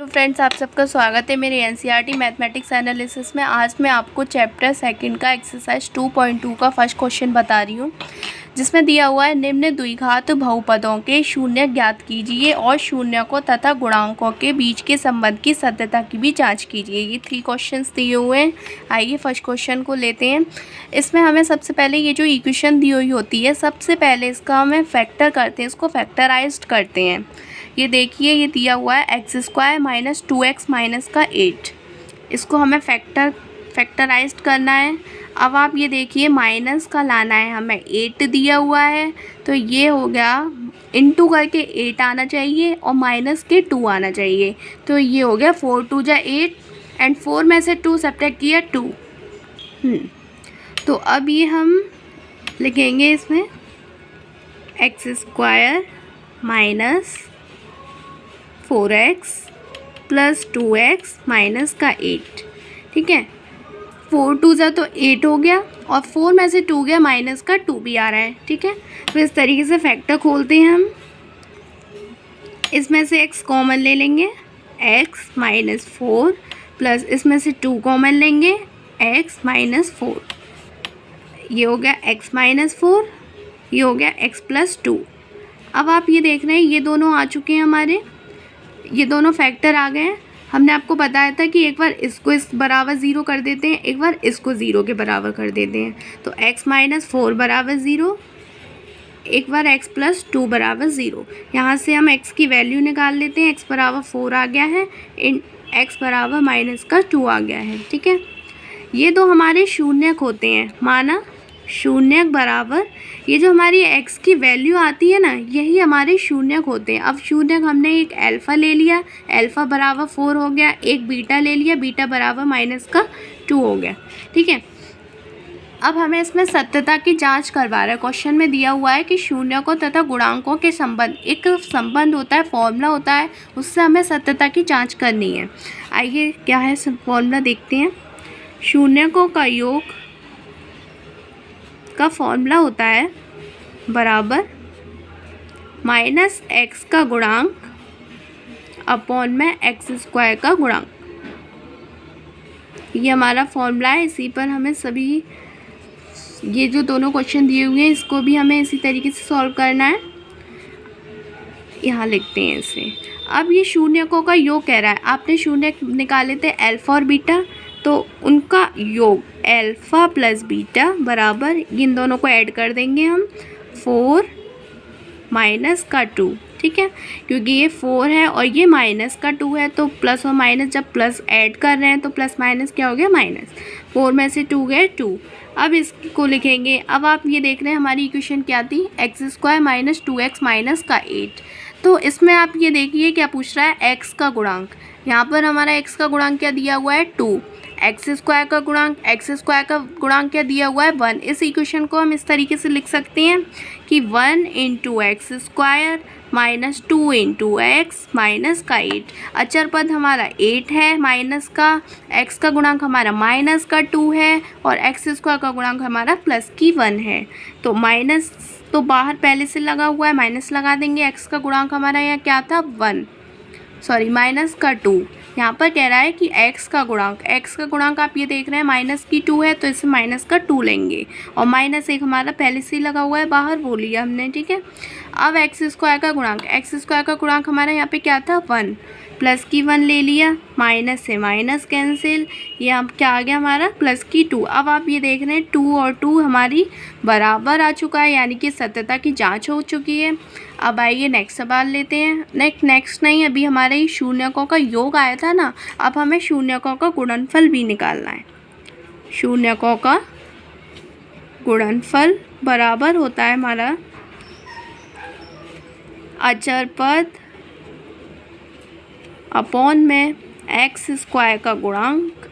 Hello friends, आप सबका स्वागत है मेरे एनसीईआरटी मैथमेटिक्स एनालिसिस में। आज मैं आपको चैप्टर सेकंड का एक्सरसाइज 2.2 का फर्स्ट क्वेश्चन बता रही हूँ, जिसमें दिया हुआ है निम्न द्विघात बहुपदों के शून्य ज्ञात कीजिए और शून्यकों तथा गुणांकों के बीच के संबंध की सत्यता की भी जांच कीजिए। ये 3 क्वेश्चंस दिए हुए हैं। आइए फर्स्ट क्वेश्चन को लेते हैं। इसमें हमें सबसे पहले ये जो इक्वेशन दी हुई होती है, सबसे पहले इसका हमें फैक्टर करते हैं, इसको फैक्टराइज्ड करते हैं। ये देखिए, ये दिया हुआ है x² माइनस 2x माइनस का 8। इसको हमें फैक्टराइज्ड करना है। अब आप ये देखिए, माइनस का लाना है हमें, 8 दिया हुआ है तो ये हो गया इंटू करके 8 आना चाहिए और माइनस के 2 आना चाहिए। तो ये हो गया 4 2 जा 8 एंड 4 में से 2 सब्ट्रैक्ट किया 2। तो अब ये हम लिखेंगे इसमें x² minus 4x plus 2x minus का 8। ठीक है, 4 2 जा तो 8 हो गया और 4 में से 2 गया, माइनस का 2 भी आ रहा है। ठीक है, तो इस तरीके से फैक्टर खोलते हैं हम। इसमें से x कॉमन ले लेंगे, x माइनस 4 प्लस इसमें से 2 कॉमन लेंगे, x माइनस 4। ये हो गया x माइनस 4, ये हो गया x प्लस 2। अब आप ये देख रहे हैं, ये दोनों आ चुके हैं हमारे, ये दोनों फैक्टर आ गए हैं। हमने आपको बताया था कि एक बार इसको इस बराबर 0 कर देते हैं, एक बार इसको 0 के बराबर कर देते हैं। तो x माइनस 4 बराबर 0, एक बार x प्लस 2 बराबर 0। यहाँ से हम x की वैल्यू निकाल लेते हैं। x बराबर 4 आ गया है, इन x बराबर माइनस का 2 आ गया है। ठीक है, ये दो हमारे शून्यक होते हैं। माना शून्यक बराबर ये जो हमारी x की वैल्यू आती है ना, यही हमारे शून्यक होते हैं। अब शून्यक हमने एक अल्फ़ा ले लिया, अल्फ़ा बराबर 4 हो गया, एक बीटा ले लिया, बीटा बराबर माइनस का 2 हो गया। ठीक है, अब हमें इसमें सत्यता की जांच करवा रहा है। क्वेश्चन में दिया हुआ है कि शून्यकों तथा गुणांकों के संबंध, एक संबंध होता है, फॉर्मूला होता है, उससे हमें सत्यता की जाँच करनी है। आइए क्या है फॉर्मूला देखते हैं। शून्यकों का योग का फॉर्मूला होता है बराबर माइनस x का गुणांक अपॉन में x² का गुणांक। ये हमारा फॉर्मूला है। इसी पर हमें सभी ये जो दोनों क्वेश्चन दिए हुए हैं, इसको भी हमें इसी तरीके से सॉल्व करना है। यहाँ लिखते हैं इसे। अब ये शून्यकों का योग कह रहा है, आपने शून्य निकाले थे अल्फ़ा और बीटा, तो उनका योग अल्फ़ा प्लस बीटा बराबर, इन दोनों को ऐड कर देंगे हम, 4 माइनस का 2। ठीक है, क्योंकि ये 4 है और ये माइनस का 2 है, तो प्लस और माइनस जब प्लस ऐड कर रहे हैं तो प्लस माइनस क्या हो गया, माइनस। 4 में से 2 गए 2। अब इसको लिखेंगे। अब आप ये देख रहे हैं हमारी इक्वेशन क्या थी, x² माइनस 2x माइनस का 8। तो इसमें आप ये देखिए क्या पूछ रहा है, x का गुणांक। यहाँ पर हमारा x का गुणांक क्या दिया हुआ है, 2। x² का गुणांक, x² का गुणांक क्या दिया हुआ है, 1। इस इक्वेशन को हम इस तरीके से लिख सकते हैं कि 1 into x² minus 2 into x minus का 8। अचर पद हमारा 8 है, माइनस का x का गुणांक हमारा माइनस का 2 है और x² का गुणांक हमारा प्लस की 1 है। तो माइनस तो बाहर पहले से लगा हुआ है, माइनस लगा देंगे। x का गुणांक हमारा यहाँ क्या था, 1, सॉरी माइनस का 2। यहाँ पर कह रहा है कि x का गुणांक आप ये देख रहे हैं माइनस की 2 है, तो इससे माइनस का 2 लेंगे और माइनस एक हमारा पहले से ही लगा हुआ है बाहर, वो लिया हमने। ठीक है, अब x² का गुणांक हमारा यहाँ पे क्या था, 1, प्लस की 1 ले लिया, माइनस से माइनस कैंसिल, ये अब क्या आ गया हमारा, प्लस की 2। अब आप ये देख रहे हैं 2 और 2 हमारी बराबर आ चुका है, यानी कि सत्यता की जांच हो चुकी है। अब आइए नेक्स्ट सवाल लेते हैं। नेक्स्ट नहीं, अभी हमारे ही शून्यकों का योग आया था ना, अब हमें शून्यकों का गुणनफल भी निकालना है। शून्यकों का गुणनफल बराबर होता है हमारा अचर पद अपॉन में x² का गुणांक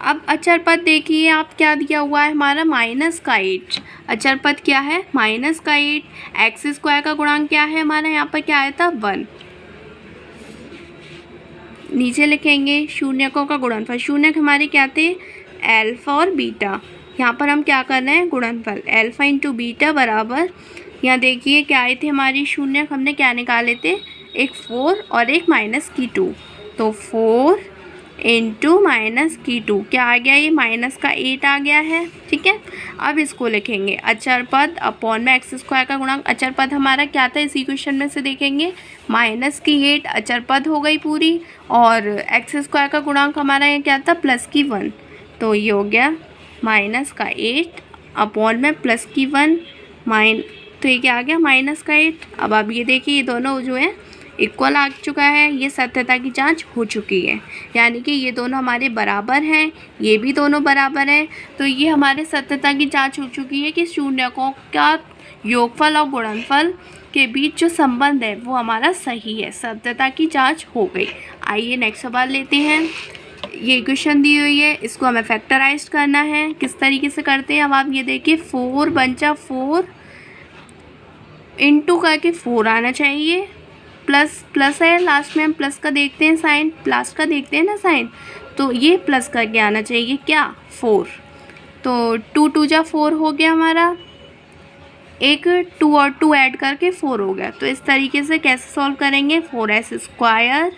अब अचर पद देखिए आप, क्या दिया हुआ है हमारा, माइनस का 8। अचर पद क्या है, माइनस का 8। x² का गुणांक क्या है हमारा, यहाँ पर क्या आया था, 1। नीचे लिखेंगे शून्यकों का गुणनफल। शून्यक हमारे क्या थे, अल्फ़ा और बीटा। यहाँ पर हम क्या कर रहे हैं, गुणनफल। अल्फ़ा इंटू बीटा बराबर यहाँ देखिए क्या आए थे हमारी शून्य, हमने क्या निकाले थे, एक 4 और एक माइनस की 2, तो 4 इंटू माइनस की 2 क्या आ गया, ये माइनस का 8 आ गया है। ठीक है, अब इसको लिखेंगे अचर पद अपॉन में एक्स स्क्वायर का गुणांक। अचर पद हमारा क्या था इस इक्वेशन में से देखेंगे, माइनस की 8 अचर पद हो गई पूरी, और एक्स स्क्वायर का गुणांक हमारा ये क्या था, प्लस की 1, तो ये हो गया माइनस का 8 अपॉन में प्लस की 1 तो ये क्या आ गया, माइनस का 8। अब आप ये देखिए ये दोनों जो है इक्वल आ चुका है, ये सत्यता की जांच हो चुकी है, यानी कि ये दोनों हमारे बराबर हैं, ये भी दोनों बराबर हैं, तो ये हमारे सत्यता की जांच हो चुकी है कि शून्यकों का योगफल और गुणनफल के बीच जो संबंध है वो हमारा सही है, सत्यता की जांच हो गई। आइए नेक्स्ट सवाल लेते हैं। ये इक्वेशन दी हुई है, इसको हमें फैक्टराइज करना है। किस तरीके से करते हैं, अब आप ये देखिए 4 बचा 4 इंटू करके 4 आना चाहिए, प्लस प्लस है लास्ट में, हम प्लस का देखते हैं साइन, लास्ट का देखते हैं ना साइन, तो ये प्लस करके आना चाहिए क्या, 4, तो 2 2 जा 4 हो गया हमारा, एक 2 और 2 ऐड करके 4 हो गया। तो इस तरीके से कैसे सॉल्व करेंगे, 4s square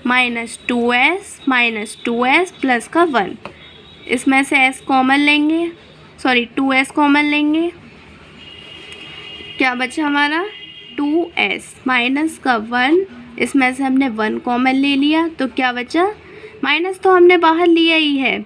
minus 2s plus का 1, इसमें से s कॉमन लेंगे, सॉरी 2s कॉमन लेंगे, क्या बचा हमारा 2s माइनस का 1, इसमें से हमने 1 कॉमन ले लिया, तो क्या बचा, माइनस तो हमने बाहर लिया ही है,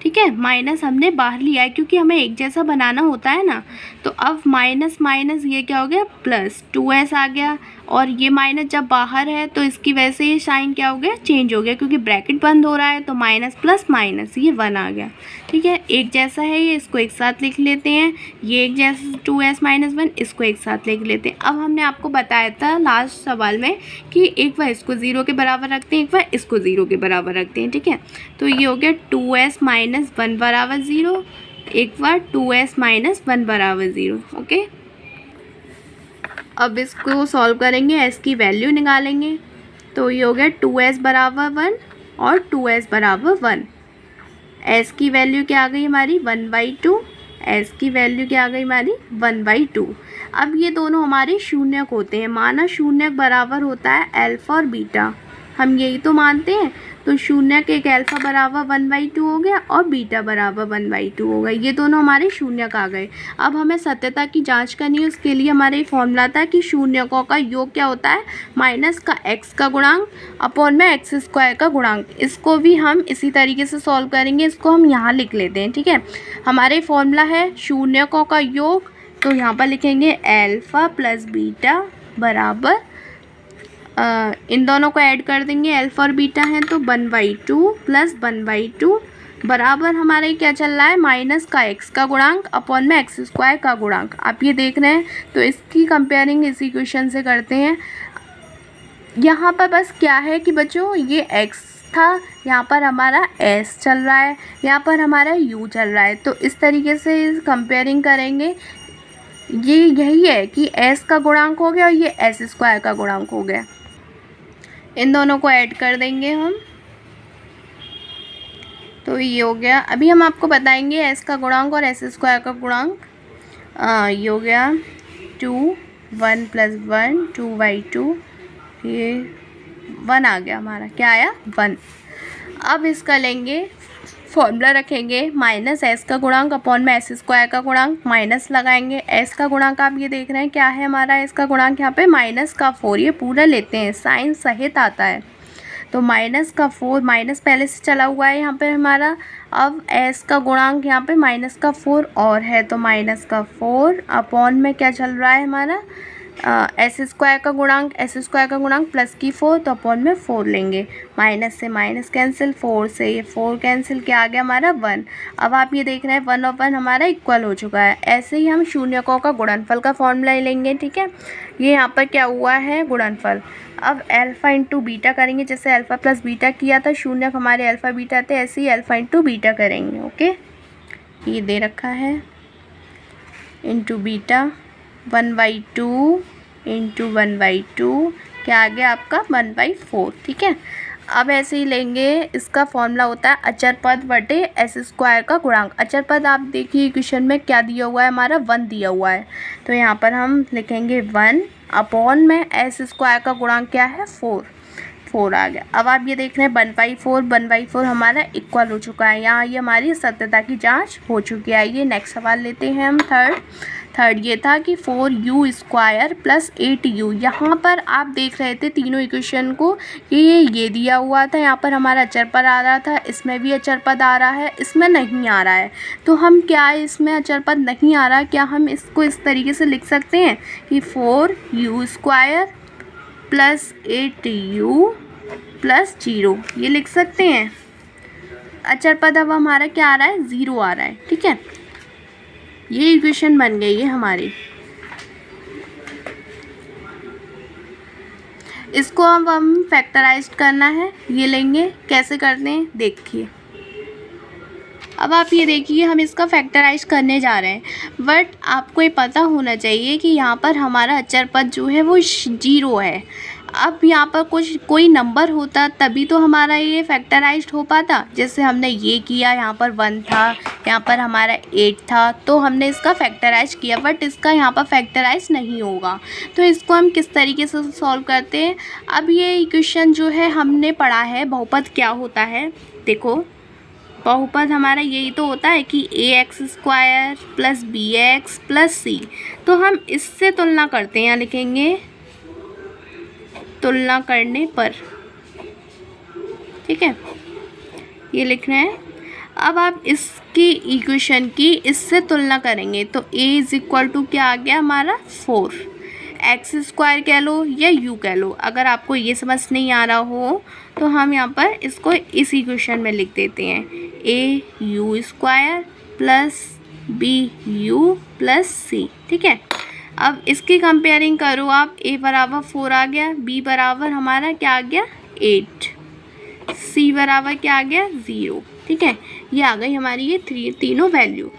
ठीक है, माइनस हमने बाहर लिया है क्योंकि हमें एक जैसा बनाना होता है ना, तो अब माइनस माइनस ये क्या हो गया, प्लस 2s आ गया, और ये माइनस जब बाहर है तो इसकी वजह से ये साइन क्या हो गया, चेंज हो गया, क्योंकि ब्रैकेट बंद हो रहा है, तो माइनस प्लस माइनस ये 1 आ गया। ठीक है, एक जैसा है ये, इसको एक साथ लिख लेते हैं, ये एक जैसा 2s माइनस 1, इसको एक साथ लिख लेते हैं। अब हमने आपको बताया था लास्ट सवाल में कि एक बार इसको 0 के बराबर रखते हैं, एक बार इसको 0 के बराबर रखते हैं। ठीक है, तो ये हो गया 2s माइनस 1 बराबर 0, एक बार 2s माइनस 1 बराबर 0। ओके, अब इसको सॉल्व करेंगे, s की वैल्यू निकालेंगे, तो ये हो गया 2s बराबर 1 और 2s बराबर 1, s की वैल्यू क्या आ गई हमारी 1/2, s की वैल्यू क्या आ गई हमारी 1/2। अब ये दोनों हमारे शून्यक होते हैं, माना शून्यक बराबर होता है अल्फा और बीटा, हम यही तो मानते हैं, तो शून्यक एक अल्फा बराबर 1/2 हो गया और बीटा बराबर 1/2 हो गया, ये दोनों हमारे शून्यक आ गए। अब हमें सत्यता की जांच करनी है, उसके लिए हमारे फॉर्मूला था कि शून्यकों का योग क्या होता है, माइनस का x का गुणांक अपॉन में एक्स स्क्वायर का गुणांक। इसको भी हम इसी तरीके से सॉल्व करेंगे, इसको हम यहाँ लिख लेते हैं। ठीक है, हमारे फॉर्मूला है शून्यकों का योग, तो यहाँ पर लिखेंगे अल्फा प्लस बीटा बराबर, इन दोनों को ऐड कर देंगे, अल्फा और बीटा हैं तो 1/2 प्लस 1/2 बराबर हमारा क्या चल रहा है, माइनस का x का गुणांक अपॉन में एक्स स्क्वायर का गुणांक। आप ये देख रहे हैं, तो इसकी कंपेयरिंग इस इक्वेशन से करते हैं। यहाँ पर बस क्या है कि बच्चों ये x था, यहाँ पर हमारा s चल रहा है, यहाँ पर हमारा u चल रहा है, तो इस तरीके से कंपेयरिंग करेंगे। ये यही है कि s का गुणांक हो गया और ये s स्क्वायर का गुणांक हो गया, इन दोनों को ऐड कर देंगे हम, तो ये हो गया। अभी हम आपको बताएंगे s का गुणांक और s स्क्वायर का गुणांक। ये हो गया 2 1 + 1 2/2, ये 1 आ गया हमारा, क्या आया 1। अब इसका लेंगे फॉर्मूला रखेंगे, माइनस s का गुणांक अपॉन में s स्क्वायर का गुणांक, माइनस लगाएंगे, s का गुणांक आप ये देख रहे हैं क्या है हमारा, s का गुणांक यहाँ पे माइनस का 4, ये पूरा लेते हैं, साइन सहित आता है, तो माइनस का 4, माइनस पहले से चला हुआ है यहाँ पे हमारा। अब s का गुणांक यहाँ पे माइनस का 4 और है, तो माइनस का 4 अपॉन में क्या चल रहा है हमारा, s स्क्वायर का गुणांक प्लस की 4, तो अपॉन में 4 लेंगे, माइनस से माइनस कैंसिल, 4 से ये 4 कैंसिल, क्या आ गया हमारा 1। अब आप ये देख रहे हैं 1 और 1 हमारा इक्वल हो चुका है। ऐसे ही हम शून्यकों का गुणनफल का फॉर्मूला लेंगे। ठीक है, ये यहाँ पर क्या हुआ है गुणनफल। अब अल्फ़ा इंटू बीटा करेंगे, जैसे अल्फ़ा प्लस बीटा किया था, शून्यक हमारे अल्फ़ा बीटा थे, ऐसे ही अल्फ़ा इंटू बीटा करेंगे। ओके, ये दे रखा है इंटू बीटा 1/2 इंटू 1/2, क्या आ गया आपका 1/4। ठीक है, अब ऐसे ही लेंगे, इसका फॉर्मूला होता है अचर पद बटे एस स्क्वायर का गुणांक। अचर पद आप देखिए इक्वेशन में क्या दिया हुआ है, हमारा 1 दिया हुआ है, तो यहाँ पर हम लिखेंगे 1 अपॉन में एस स्क्वायर का गुणांक क्या है 4 आ गया। अब आप ये देख रहे हैं 1/4 हमारा इक्वल हो चुका है। यहाँ ये हमारी सत्यता की जांच हो चुकी है। ये नेक्स्ट सवाल लेते हैं हम थर्ड ये था कि 4u² प्लस 8u। यहाँ पर आप देख रहे थे तीनों इक्वेशन को कि ये दिया हुआ था, यहाँ पर हमारा अचर पद आ रहा था, इसमें भी अचर पद आ रहा है, इसमें नहीं आ रहा है। तो हम क्या इसमें अचर पद नहीं आ रहा, क्या हम इसको इस तरीके से लिख सकते हैं कि 4u² प्लस 8u प्लस 0, ये लिख सकते हैं। अचर पद अब हमारा क्या आ रहा है 0 आ रहा है, ठीक है। ये इक्वेशन बन गई है हमारी। इसको अब हम फैक्टराइज करना है, ये लेंगे, कैसे करते हैं देखिए। अब आप ये देखिए हम इसका फैक्टराइज करने जा रहे हैं, बट आपको ये पता होना चाहिए कि यहाँ पर हमारा अचर पद जो है वो 0 है। अब यहाँ पर कोई नंबर होता तभी तो हमारा ये फैक्टराइज्ड हो पाता। जैसे हमने ये किया, यहाँ पर 1 था, यहाँ पर हमारा 8 था, तो हमने इसका फैक्टराइज किया, बट इसका यहाँ पर फैक्टराइज नहीं होगा। तो इसको हम किस तरीके से सॉल्व करते हैं। अब ये इक्वेशन जो है हमने पढ़ा है बहुपद क्या होता है। देखो बहुपद हमारा यही तो होता है कि ax² plus bx plus c। तो हम इससे तुलना करते हैं, यहाँ लिखेंगे तुलना करने पर, ठीक है, ये लिख रहे हैं। अब आप इसकी इक्वेशन की इससे तुलना करेंगे तो a क्या आ गया हमारा 4, x² कह लो या u कह लो। अगर आपको ये समझ नहीं आ रहा हो तो हम यहाँ पर इसको इस इक्वेशन में लिख देते हैं au² plus bu plus c, ठीक है। अब इसकी कंपेयरिंग करो आप, a बराबर 4 आ गया, b बराबर हमारा क्या आ गया 8, c बराबर क्या आ गया 0, ठीक है। ये आ गई हमारी ये तीनों वैल्यू,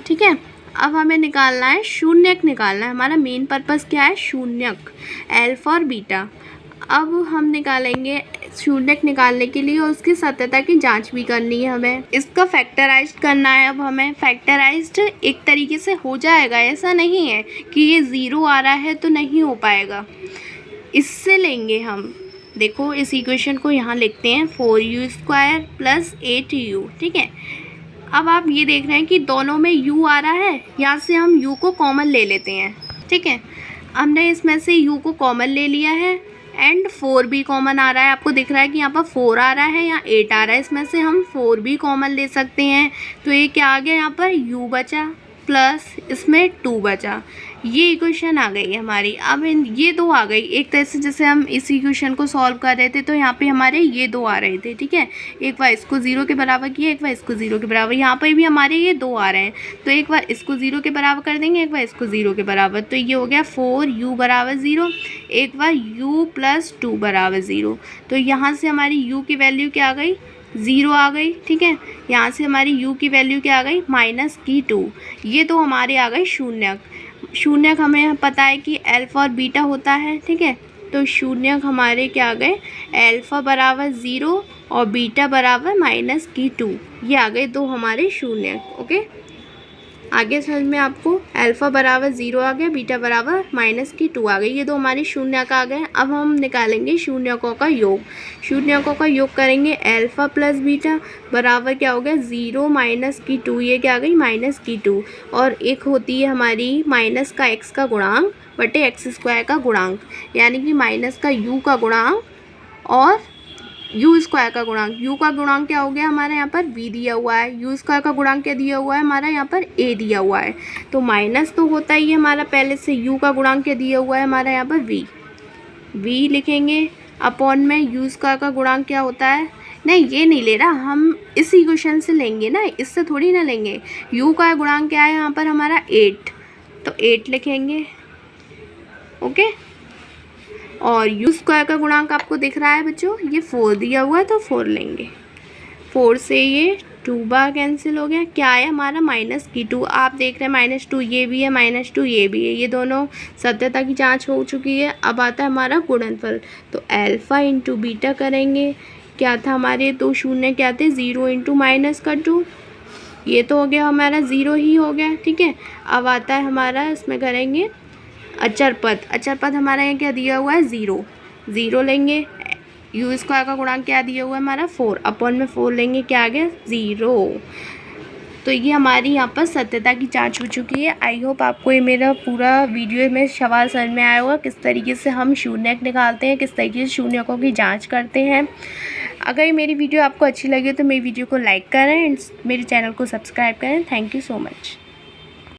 ठीक है। अब हमें निकालना है शून्यक, निकालना है, हमारा मेन पर्पस क्या है शून्यक, अल्फा और बीटा। अब हम निकालेंगे शून्यक निकालने के लिए और उसकी सत्यता की जांच भी करनी है हमें। इसका फैक्टराइज्ड करना है। अब हमें फैक्टराइज्ड एक तरीके से हो जाएगा, ऐसा नहीं है कि ये 0 आ रहा है तो नहीं हो पाएगा। इससे लेंगे हम, देखो इस इक्वेशन को यहाँ लिखते हैं 4u² प्लस 8u, ठीक है। अब आप ये देख रहे हैं कि दोनों में u आ रहा है, यहाँ से हम u को कॉमन ले लेते हैं, ठीक है। हमने इसमें से u को कॉमन ले लिया है एंड 4 भी कॉमन आ रहा है। आपको दिख रहा है कि यहाँ पर 4 आ रहा है, यहाँ 8 आ रहा है, इसमें से हम 4 भी कॉमन ले सकते हैं। तो ये क्या आ गया, यहाँ पर u बचा प्लस इसमें 2 बचा। ये इक्वेशन आ गई हमारी। अब ये 2 आ गई एक तरह से, जैसे हम इस इक्वेशन को सॉल्व कर रहे थे तो यहाँ पे हमारे ये 2 आ रहे थे, ठीक है। एक बार इसको 0 के बराबर किया, एक बार इसको 0 के बराबर, यहाँ पर भी हमारे ये 2 आ रहे हैं। तो एक बार इसको 0 के बराबर कर देंगे, एक बार इसको 0 के बराबर, तो ये हो गया 4u बराबर 0, एक बार u प्लस 2 बराबर 0। तो यहाँ से हमारी u की वैल्यू क्या आ गई 0 आ गई, ठीक है। यहाँ से हमारी u की वैल्यू क्या आ गई -2। ये तो हमारे आ गए शून्यक। शून्यक हमें पता है कि अल्फा और बीटा होता है, ठीक है। तो शून्यक हमारे क्या आ गए, अल्फा बराबर 0 और बीटा बराबर -2। ये आ गए 2 हमारे शून्यक। ओके, आगे समझ में आपको, अल्फा बराबर 0 आ गया, बीटा बराबर -2 आ गई, ये 2 हमारे शून्यक आ गए। अब हम निकालेंगे शून्यकों का योग। शून्यकों का योग करेंगे, अल्फा प्लस बीटा बराबर क्या हो गया 0 -2, ये क्या आ गई -2। और एक होती है हमारी माइनस का x का गुणांक बटे x² का गुणांक, यानी कि माइनस का u का गुणांक और u² का गुणांक। u का गुणांक क्या हो गया हमारे यहाँ पर v दिया हुआ है, u² का गुणांक क्या दिया हुआ है हमारा यहाँ पर a दिया हुआ है। तो माइनस तो होता ही है हमारा पहले से, u का गुणांक क्या दिया हुआ है हमारा यहाँ पर v लिखेंगे, अपॉन में u² का गुणांक क्या होता है, नहीं ये नहीं ले रहा, हम इस इक्वेशन से लेंगे ना, इससे थोड़ी ना लेंगे। u का गुणांक क्या है यहाँ पर हमारा 8, तो 8 लिखेंगे, ओके। और u² का गुणांक आपको दिख रहा है बच्चों, ये 4 दिया हुआ है तो 4 लेंगे, 4 से ये 2 बार कैंसिल हो गया। क्या है हमारा माइनस की 2, आप देख रहे हैं -2 ये भी है, -2 ये भी है, ये दोनों सत्यता की जांच हो चुकी है। अब आता है हमारा गुणनफल, तो अल्फ़ा इंटू बीटा करेंगे। क्या था हमारे 2 शून्य क्या थे, 0 इंटू -2, ये तो हो गया हमारा 0 ही हो गया, ठीक है। अब आता है हमारा इसमें करेंगे अचर पद हमारा यहाँ क्या दिया हुआ है 0 लेंगे। यू स्क्वायर का गुणांक क्या दिया हुआ है हमारा 4, अपॉन में 4 लेंगे, क्या आ गया 0। तो ये हमारी यहाँ पर सत्यता की जांच हो चुकी है। आई होप आपको ये मेरा पूरा वीडियो में सवाल समझ में आया होगा, किस तरीके से हम शून्यक निकालते हैं, किस तरीके से शून्यकों की जांच करते हैं। अगर ये मेरी वीडियो आपको अच्छी लगी तो मेरी वीडियो को लाइक करें एंड मेरे चैनल को सब्सक्राइब करें। Thank you so much.